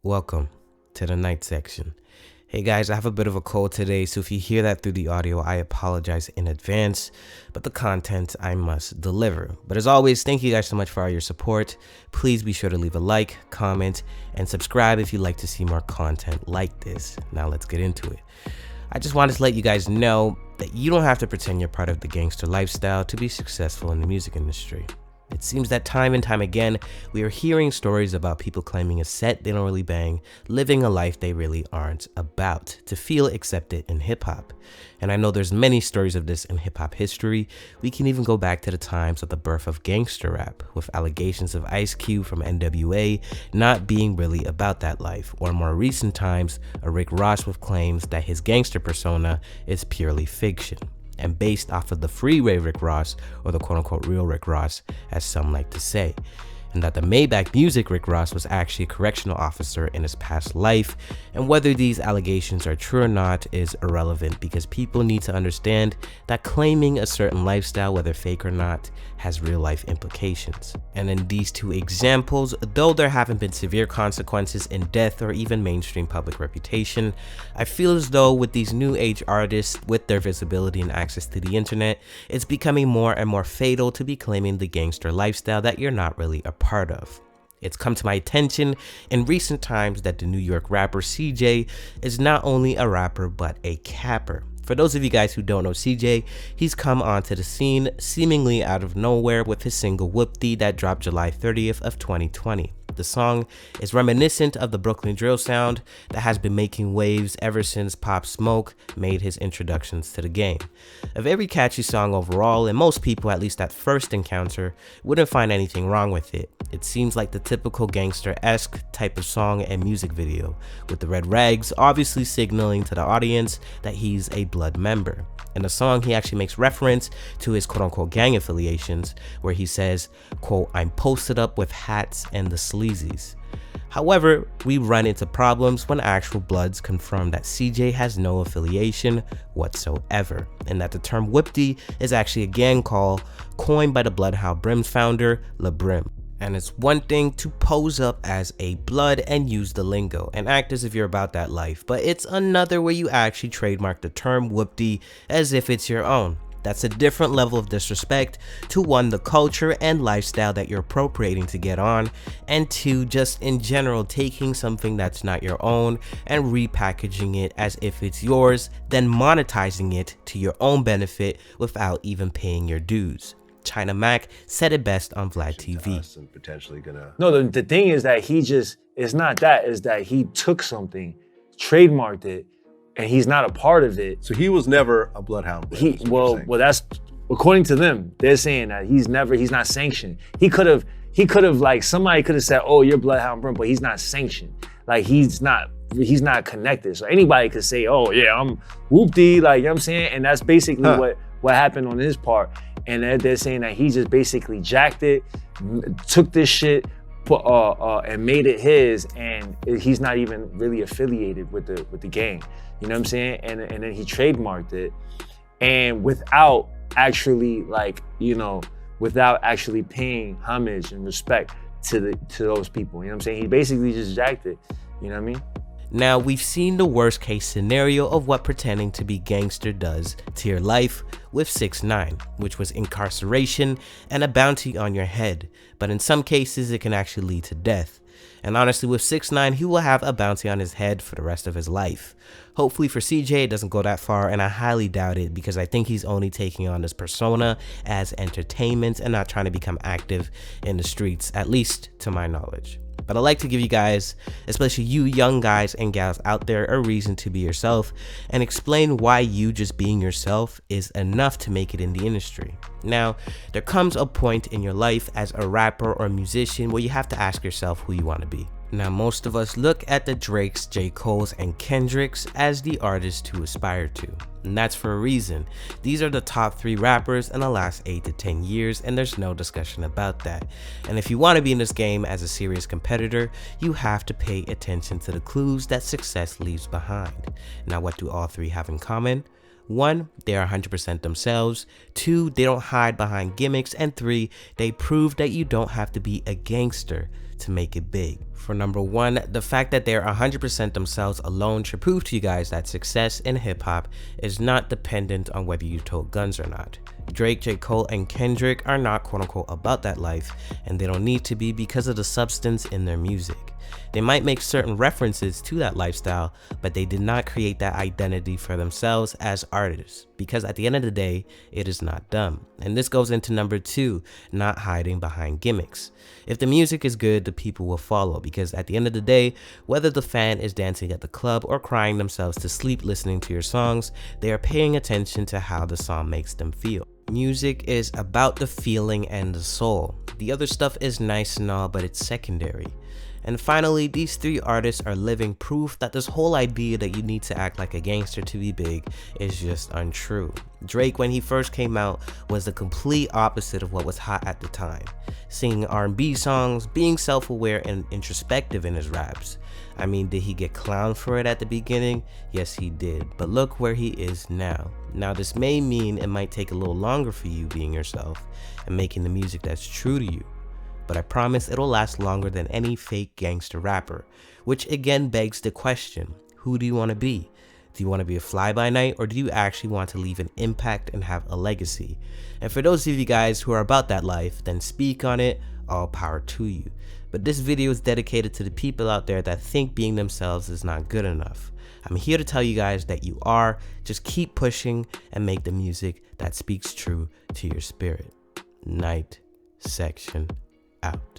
Welcome to the night section. Hey guys, I have a bit of a cold today, so if you hear that through the audio, I apologize in advance, but the content I must deliver. But as always, thank you guys so much for all your support. Please be sure to leave a like, comment, and subscribe if you'd like to see more content like this. Now let's get into it. I just wanted to let you guys know that you don't have to pretend you're part of the gangster lifestyle to be successful in the music industry. It seems that time and time again, we are hearing stories about people claiming a set they don't really bang, living a life they really aren't about, to feel accepted in hip-hop. And I know there's many stories of this in hip-hop history. We can even go back to the times of the birth of gangster rap, with allegations of Ice Cube from NWA not being really about that life, or more recent times, a Rick Ross with claims that his gangster persona is purely fiction and based off of the Freeway Rick Ross, or the quote-unquote real Rick Ross, as some like to say, and that the Maybach Music Rick Ross was actually a correctional officer in his past life, and whether these allegations are true or not is irrelevant because people need to understand that claiming a certain lifestyle, whether fake or not, has real life implications. And in these two examples, though there haven't been severe consequences in death or even mainstream public reputation, I feel as though with these new age artists, with their visibility and access to the internet, it's becoming more and more fatal to be claiming the gangster lifestyle that you're not really a part of. It's come to my attention in recent times that the New York rapper CJ is not only a rapper but a capper. For those of you guys who don't know CJ, he's come onto the scene seemingly out of nowhere with his single Whoop-Dee that dropped July 30th of 2020. The song is reminiscent of the Brooklyn drill sound that has been making waves ever since Pop Smoke made his introductions to the game. A very catchy song overall, and most people, at least at first encounter, wouldn't find anything wrong with it. It seems like the typical gangster-esque type of song and music video, with the red rags obviously signaling to the audience that he's a blood member. In the song, he actually makes reference to his quote-unquote gang affiliations, where he says, quote, "I'm posted up with hats and the sleazies." However, we run into problems when actual bloods confirm that CJ has no affiliation whatsoever, and that the term Whoop-Dee is actually a gang call coined by the Bloodhound Brim's founder, LaBrim. And it's one thing to pose up as a blood and use the lingo and act as if you're about that life, but it's another where you actually trademark the term Whoop-Dee as if it's your own. That's a different level of disrespect to one, the culture and lifestyle that you're appropriating to get on, and two, just in general taking something that's not your own and repackaging it as if it's yours, then monetizing it to your own benefit without even paying your dues. China Mac said it best on Vlad TV. No, the thing is that it's not that, is that he took something, trademarked it, and he's not a part of it. So he was never a bloodhound. Well, that's, according to them, they're saying that he's not sanctioned. He could have like, somebody could have said, oh, you're Bloodhound Brim, but he's not sanctioned. Like he's not connected. So anybody could say, oh yeah, I'm Whoop-Dee, like, you know what I'm saying? And that's basically what happened on his part. And they're saying that he just basically jacked it, took this shit, and made it his, and he's not even really affiliated with the gang. You know what I'm saying? And then he trademarked it, and without actually, like, you know, without actually paying homage and respect to those people. You know what I'm saying? He basically just jacked it. You know what I mean? Now, we've seen the worst case scenario of what pretending to be gangster does to your life with 6ix9ine, which was incarceration and a bounty on your head, but in some cases it can actually lead to death. And honestly, with 6ix9ine, he will have a bounty on his head for the rest of his life. Hopefully for CJ, it doesn't go that far, and I highly doubt it because I think he's only taking on this persona as entertainment and not trying to become active in the streets, at least to my knowledge. But I like to give you guys, especially you young guys and gals out there, a reason to be yourself and explain why you just being yourself is enough to make it in the industry. Now, there comes a point in your life as a rapper or musician where you have to ask yourself who you want to be. Now, most of us look at the Drakes, J. Coles, and Kendricks as the artists to aspire to. And that's for a reason. These are the top 3 rappers in the last 8 to 10 years, and there's no discussion about that. And if you want to be in this game as a serious competitor, you have to pay attention to the clues that success leaves behind. Now, what do all 3 have in common? 1, they are 100% themselves. 2, they don't hide behind gimmicks. And 3, they prove that you don't have to be a gangster to make it big. For number 1, the fact that they're 100% themselves alone should prove to you guys that success in hip-hop is not dependent on whether you tote guns or not. Drake, J. Cole, and Kendrick are not quote-unquote about that life, and they don't need to be because of the substance in their music. They might make certain references to that lifestyle, but they did not create that identity for themselves as artists, because at the end of the day, it is not them. And this goes into number 2, not hiding behind gimmicks. If the music is good, the people will follow, because at the end of the day, whether the fan is dancing at the club or crying themselves to sleep listening to your songs, they are paying attention to how the song makes them feel. Music is about the feeling and the soul. The other stuff is nice and all, but it's secondary. And finally, these 3 artists are living proof that this whole idea that you need to act like a gangster to be big is just untrue. Drake, when he first came out, was the complete opposite of what was hot at the time. Singing R&B songs, being self-aware and introspective in his raps. I mean, did he get clowned for it at the beginning? Yes, he did. But look where he is now. Now, this may mean it might take a little longer for you being yourself and making the music that's true to you. But I promise it'll last longer than any fake gangster rapper, which again begs the question, who do you want to be? Do you want to be a fly-by-night, or do you actually want to leave an impact and have a legacy? And for those of you guys who are about that life, then speak on it, all power to you. But this video is dedicated to the people out there that think being themselves is not good enough. I'm here to tell you guys that you are. Just keep pushing and make the music that speaks true to your spirit. Night Section out.